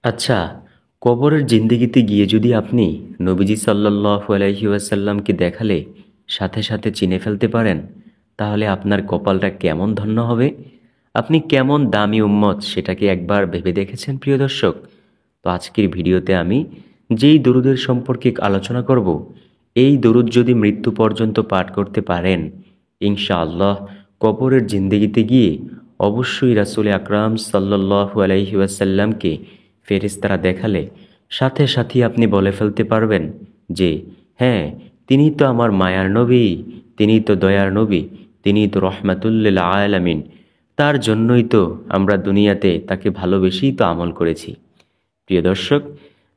আচ্ছা, কবরের জিন্দেগিতে গিয়ে যদি আপনি নবীজি সাল্লাল্লাহু আলাইহি ওয়াসাল্লামকে দেখালে সাথে সাথে চিনে ফেলতে পারেন, তাহলে আপনার কপালটা কেমন ধন্য হবে? আপনি কেমন দামি উম্মত সেটা কি একবার ভেবে দেখেছেন প্রিয় দর্শক? তো আজকের ভিডিওতে আমি যেই দরুদের সম্পর্কে আলোচনা করব, এই দরুদ যদি মৃত্যু পর্যন্ত পাঠ করতে পারেন, ইনশাআল্লাহ কবরের জিন্দেগিতে গিয়ে অবশ্যই রাসূল আকরাম সাল্লাল্লাহু আলাইহি ওয়াসাল্লামকে ফেরেশতারা দেখালে সাথে সাথেই আপনি বলে ফেলতে পারবেন যে, হ্যাঁ, তিনিই তো আমার মায়ার নবী, তিনিই তো দয়ার নবী, তিনিই তো রহমাতুল লিল আলামিন। তার জন্যই তো আমরা দুনিয়াতে তাকে ভালোবেসেই তো আমল করেছি। প্রিয় দর্শক,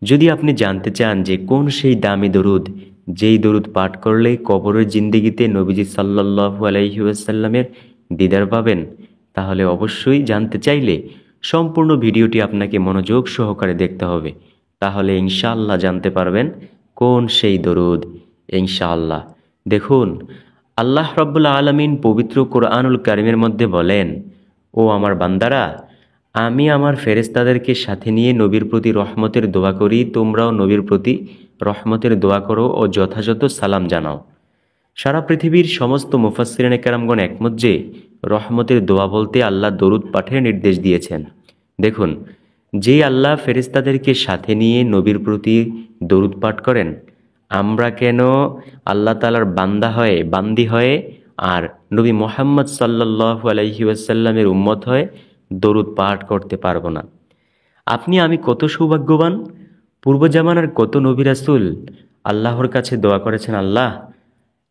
যদি আপনি জানতে চান যে কোন সেই দামি দরুদ, যেই দরুদ পাঠ করলে কবরের জিন্দেগিতে নবীজি সাল্লাল্লাহু আলাইহি ওয়াসাল্লামের দিদার পাবেন, তাহলে অবশ্যই জানতে চাইলে সম্পূর্ণ ভিডিওটি আপনাকে মনোযোগ সহকারে দেখতে হবে। তাহলে ইনশাআল্লাহ জানতে পারবেন কোন সেই দরুদ। ইনশাআল্লাহ দেখুন, আল্লাহ রাব্বুল আলামিন পবিত্র কোরআনুল কারীমের মধ্যে বলেন, ও আমার বান্দারা, আমি আমার ফেরেশতাদেরকে সাথে নিয়ে নবীর প্রতি রহমতের দোয়া করি, তোমরাও নবীর প্রতি রহমতের দোয়া করো ও যথাযথ সালাম জানাও। সারা পৃথিবীর সমস্ত মুফাসসিরিনে কেরামগণ একমত যে রহমতের দোয়া বলতে আল্লাহ দরুদ পাঠের নির্দেশ দিয়েছেন। দেখুন, যে আল্লাহ ফেরেশতাদেরকে সাথে নিয়ে নবীর প্রতি দরুদ পাঠ করেন, আমরা কেন আল্লাহ তাআলার বান্দি হয়ে আর নবী মুহাম্মদ সাল্লাল্লাহু আলাইহি ওয়াসাল্লামের উম্মত হয়ে দরুদ পাঠ করতে পারবো না? আপনি আমি কত সৌভাগ্যবান! পূর্ব জামানার কত নবী রাসূল আল্লাহর কাছে দোয়া করেছেন, আল্লাহ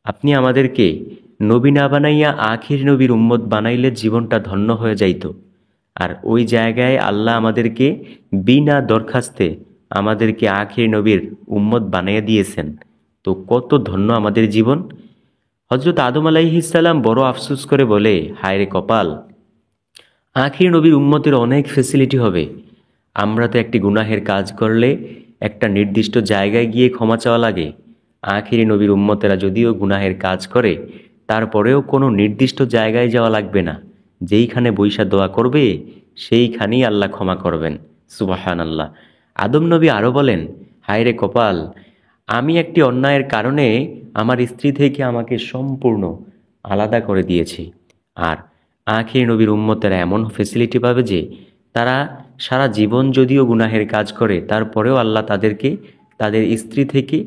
আপনি আমাদেরকে নবী না বানাইয়া আখির নবীর উম্মত বানাইলে জীবনটা ধন্য হয়ে যাইত। আর ওই জায়গায় আল্লাহ আমাদেরকে বিনা দরখাস্তে আমাদেরকে আখির নবীর উম্মত বানাইয়া দিয়েছেন। তো কত ধন্য আমাদের জীবন! হযরত আদম আলাইহিস সালাম বড় আফসোস করে বলে, হায় রে কপাল, আখির নবীর উম্মতের অনেক ফেসিলিটি হবে, আমরা তো একটি গুনাহের কাজ করলে একটা নির্দিষ্ট জায়গায় গিয়ে ক্ষমা চাওয়া লাগে। আখিরি নবীর উম্মতেরা যদিও গুনাহের কাজ করে, তারপরেও কোনো নির্দিষ্ট জায়গায় যাওয়া লাগবে না, যেইখানে বইসা দোয়া করবে সেইখানেই আল্লাহ ক্ষমা করবেন। সুবহানাল্লাহ। আদম নবী আরও বলেন, হায় রে কপাল, আমি একটি অন্যায়ের কারণে আমার স্ত্রী থেকে আমাকে সম্পূর্ণ আলাদা করে দিয়েছি। আর আখির নবীর উম্মতেরা এমন ফেসিলিটি পাবে যে তারা সারা জীবন যদিও গুনাহের কাজ করে, তারপরেও আল্লাহ তাদেরকে তাদের স্ত্রী থেকে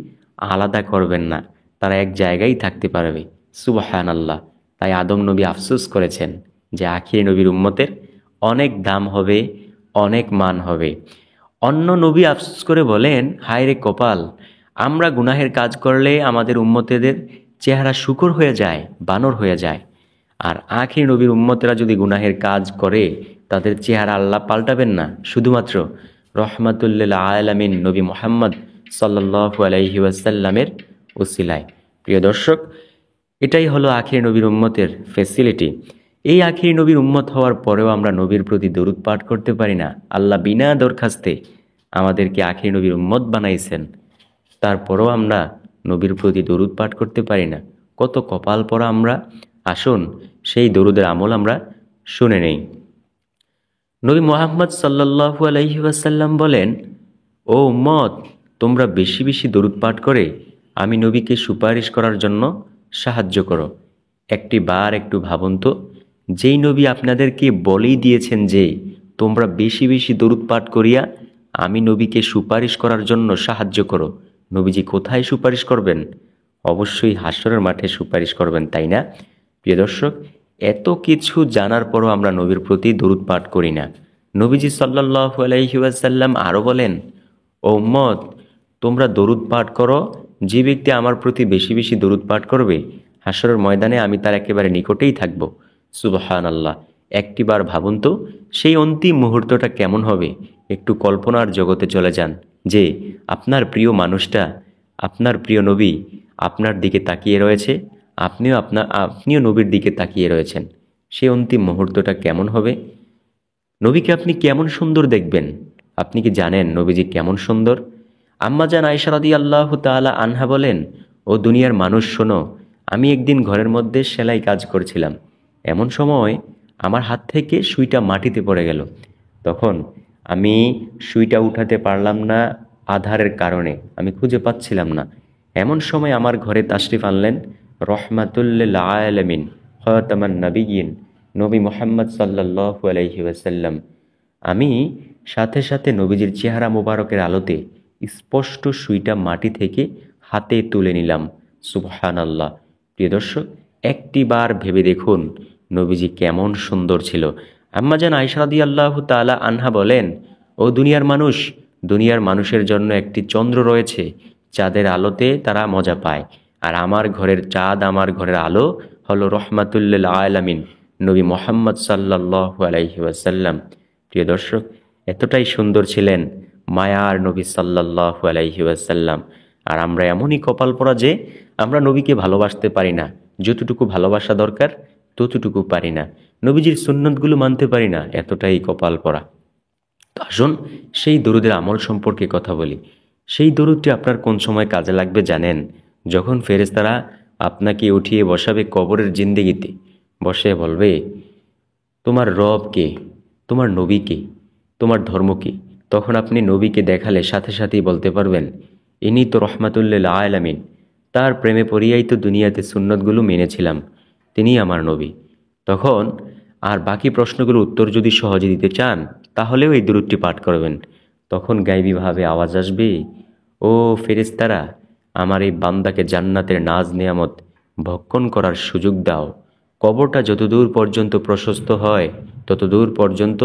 আলাদা করবেন না, তারা এক জায়গায় থাকতে পারবে। সুবহানাল্লাহ। তাই আদম নবী আফসোস করেছেন যে আখির নবীর উম্মতের অনেক দাম হবে, অনেক মান হবে। অন্য নবী আফসোস করে বলেন, হায় রে কপাল, আমরা গুনাহের কাজ করলে আমাদের উম্মতেদের চেহারা শূকর হয়ে যায়, বানর হয়ে যায়। আর আখির নবীর উম্মতেরা যদি গুনাহের কাজ করে, তাদের চেহারা আল্লাহ পাল্টাবেন না, শুধুমাত্র রহমাতুল লিল আলামিন নবী মুহাম্মদ সাল্লাল্লাহু আলাইহি ওয়াসাল্লামের উসিলায়। প্রিয় দর্শক, এটাই হলো আখির নবীর উম্মতের ফেসিলিটি। এই আখির নবীর উম্মত হওয়ার পরেও আমরা নবীর প্রতি দরুদ পাঠ করতে পারি না। আল্লাহ বিনা দরখাস্তে আমাদেরকে আখির নবীর উম্মত বানাইছেন, তারপরেও আমরা নবীর প্রতি দরুদ পাঠ করতে পারি না। কত কপাল পরা আমরা! আসুন সেই দরুদের আমল আমরা শুনে নেই। নবী মুহাম্মদ সাল্লাল্লাহু আলাইহি ওয়াসাল্লাম বলেন, ও উম্মত, তোমরা বেশি বেশি দরুদ পাঠ করে আমি নবীকে সুপারিশ করার জন্য সাহায্য করো। একটি বার একটু ভাবুন তো, যেই নবী আপনাদেরকে বলেই দিয়েছেন যে তোমরা বেশি বেশি দরুদ পাঠ করিয়া আমি নবীকে সুপারিশ করার জন্য সাহায্য করো, নবীজি কোথায় সুপারিশ করবেন? অবশ্যই হাসরের মাঠে সুপারিশ করবেন, তাই না? প্রিয় দর্শক, এত কিছু জানার পরও আমরা নবীর প্রতি দরুদ পাঠ করি না। নবীজি সাল্লাল্লাহু আলাইহি ওয়াসাল্লাম আরও বলেন, ও উম্মত, তোমরা দরুদ পাঠ করো, যে ব্যক্তি আমার প্রতি বেশি বেশি দরুদ পাঠ করবে হাসরের ময়দানে আমি তার একেবারে নিকটেই থাকব। সুবহানাল্লাহ। একটিবার ভাবুন তো, সেই অন্তিম মুহূর্তটা কেমন হবে? একটু কল্পনার জগতে চলে যান যে আপনার প্রিয় মানুষটা, আপনার প্রিয় নবী আপনার দিকে তাকিয়ে রয়েছে, আপনিও নবীর দিকে তাকিয়ে রয়েছেন। সেই অন্তিম মুহূর্তটা কেমন হবে? নবীকে আপনি কেমন সুন্দর দেখবেন? আপনি কি জানেন নবীজি কেমন সুন্দর? আম্মাজান আয়েশা রাদিয়াল্লাহু তাআলা আনহা বলেন, ও দুনিয়ার মানুষ শোনো, আমি একদিন ঘরের মধ্যে সেলাই কাজ করছিলাম, এমন সময় আমার হাত থেকে সুইটা মাটিতে পড়ে গেল। তখন আমি সুইটা উঠাতে পারলাম না আধারের কারণে, আমি খুঁজে পাচ্ছিলাম না। এমন সময় আমার ঘরে তাশরিফ আনলেন রহমাতুল্লিল আলামিন খাতামান নবিয়্যিন, নবী মুহাম্মদ সাল্লাল্লাহু আলাইহি ওয়াসাল্লাম। আমি সাথে সাথে নবীজির চেহারা মোবারকের আলোতে স্পষ্ট সুইটা মাটি থেকে হাতে তুলে নিলাম। সুবহানাল্লাহ। প্রিয় দর্শক, একটি বার ভেবে দেখুন নবীজি কেমন সুন্দর ছিল। আম্মাজান আয়েশা রাদিয়াল্লাহু তাআলা আনহা বলেন, ও দুনিয়ার মানুষ, দুনিয়ার মানুষের জন্য একটি চন্দ্র রয়েছে, চাঁদের আলোতে তারা মজা পায়। আর আমার ঘরের চাঁদ, আমার ঘরের আলো হলো রহমাতুল্লিল আলামিন, নবী মুহাম্মদ সাল্লাল্লাহু আলাইহি ওয়াসাল্লাম। প্রিয় দর্শক, এতটাই সুন্দর ছিলেন মায়ার নবী সাল্লাল্লাহু আলাইহি ওয়াসাল্লাম। আর আমরা এমনই কপাল পোড়া যে আমরা নবীকে ভালোবাসতে পারি না, যতটুকু ভালোবাসা দরকার ততটুকু পারি না, নবীজির সুন্নতগুলো মানতে পারি না, এতটাই কপাল পোড়া। তো আসুন সেই দরুদের আমল সম্পর্কে কথা বলি। সেই দরুদটি আপনার কোন সময় কাজে লাগবে জানেন? যখন ফেরেশতারা আপনাকে উঠিয়ে বসাবে কবরের জিন্দেগিতে, বসে বলবে তোমার রব কে, তোমার নবী কে, তোমার ধর্ম কি? তখন আপনি নবীকে দেখালে সাথে সাথেই বলতে পারবেন ইনি তো রহমাতুল্লিল আলামিন, তার প্রেমে পড়িয়াই তো দুনিয়াতে সুন্নতগুলো মেনেছিলাম, তিনিই আমার নবী। তখন আর বাকি প্রশ্নগুলোর উত্তর যদি সহজে দিতে চান তাহলেও এই দরুদটি পাঠ করবেন। তখন গাইবীভাবে আওয়াজ আসবে, ও ফেরেশতারা, আমার এই বান্দাকে জান্নাতের নাজ নেয়ামত ভক্ষণ করার সুযোগ দাও। কবরটা যতদূর পর্যন্ত প্রশস্ত হয় ততদূর পর্যন্ত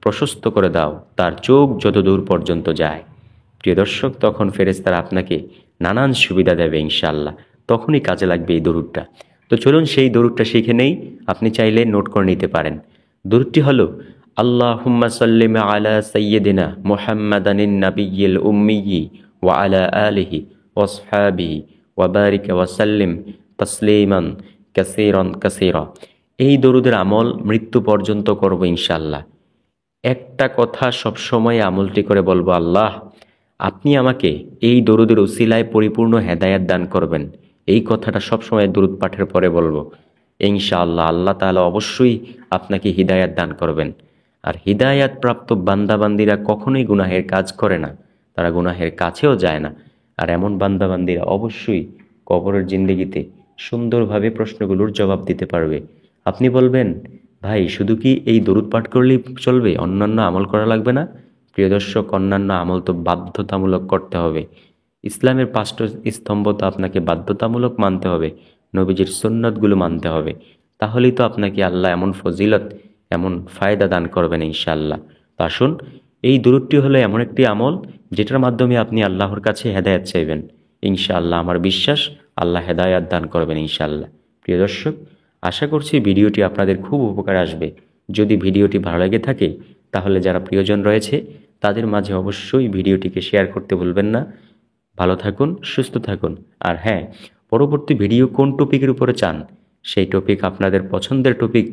প্রশস্ত করে দাও, তার চোখ যতদূর পর্যন্ত যায়। প্রিয় দর্শক, তখন ফেরেশতারা আপনাকে নানান সুবিধা দেবে ইনশাআল্লাহ। তখনই কাজে লাগবে এই দরুদটা। তো চলুন সেই দরুদটা শিখে নেই। আপনি চাইলে নোট করে নিতে পারেন। দরুদটি হলো আল্লাহুম্মা সাল্লিম আলা সাইয়্যিদিনা মুহাম্মাদানিন নাবিয়্যিল উম্মিয়্যি ওয়া আলা আলিহি ওয়া আসহাবিহি ওয়া বারিক ওয়া সাল্লিম তাসলিমান কাসীরান কাসীরা। এই দরুদের আমল মৃত্যু পর্যন্ত করব ইনশাআল্লাহ। একটা কথা সবসময় আমলটি করে বলবো, আল্লাহ আপনি আমাকে এই দরুদের উসিলায় পরিপূর্ণ হেদায়াত দান করবেন। এই কথাটা সবসময় দরুদ পাঠের পরে বলবো ইনশাআল্লাহ। আল্লাহ তাআলা অবশ্যই আপনাকে হিদায়াত দান করবেন। আর হিদায়াত প্রাপ্ত বান্দাবান্দিরা কখনোই গুনাহের কাজ করে না, তারা গুনাহের কাছেও যায় না। আর এমন বান্দাবান্দিরা অবশ্যই কবরের জিন্দেগিতে সুন্দরভাবে প্রশ্নগুলোর জবাব দিতে পারবে। আপনি বলবেন, ভাই শুধু কি এই দরুদ পাঠ করলেই চলবে, অন্যান্য আমল করা লাগবে না? প্রিয় দর্শক, অন্যান্য আমল তো বাধ্যতামূলক করতে হবে। ইসলামের 5টি স্তম্ভ তো আপনাকে বাধ্যতামূলক মানতে হবে, নবীজির সুন্নতগুলো মানতে হবে। তাহলেই তো আপনাকে আল্লাহ এমন ফজিলত, এমন ফায়দা দান করবেন ইনশাআল্লাহ। তো আসুন, এই দরুদটি হলো এমন একটি আমল যেটার মাধ্যমে আপনি আল্লাহর কাছে হেদায়েত চাইবেন ইনশাআল্লাহ। আমার বিশ্বাস আল্লাহ হেদায়েত দান করবেন ইনশাআল্লাহ। প্রিয় দর্শক, আশা করছি ভিডিওটি আপনাদের খুব উপকারে আসবে। যদি ভিডিওটি ভালো লেগে থাকে তাহলে যারা প্রিয়জন রয়েছে তাদের মাঝে অবশ্যই ভিডিওটিকে শেয়ার করতে ভুলবেন না। ভালো থাকুন, সুস্থ থাকুন। আর হ্যাঁ, পরবর্তী ভিডিও কোন টপিকের উপরে চান সেই টপিক, আপনাদের পছন্দের টপিক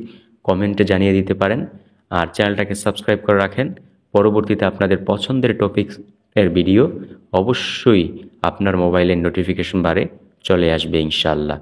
কমেন্টে জানিয়ে দিতে পারেন। আর চ্যানেলটাকে সাবস্ক্রাইব করে রাখেন। পরবর্তীতে আপনাদের পছন্দের টপিকের ভিডিও অবশ্যই আপনার মোবাইলের নোটিফিকেশন বারে চলে আসবে ইনশাআল্লাহ।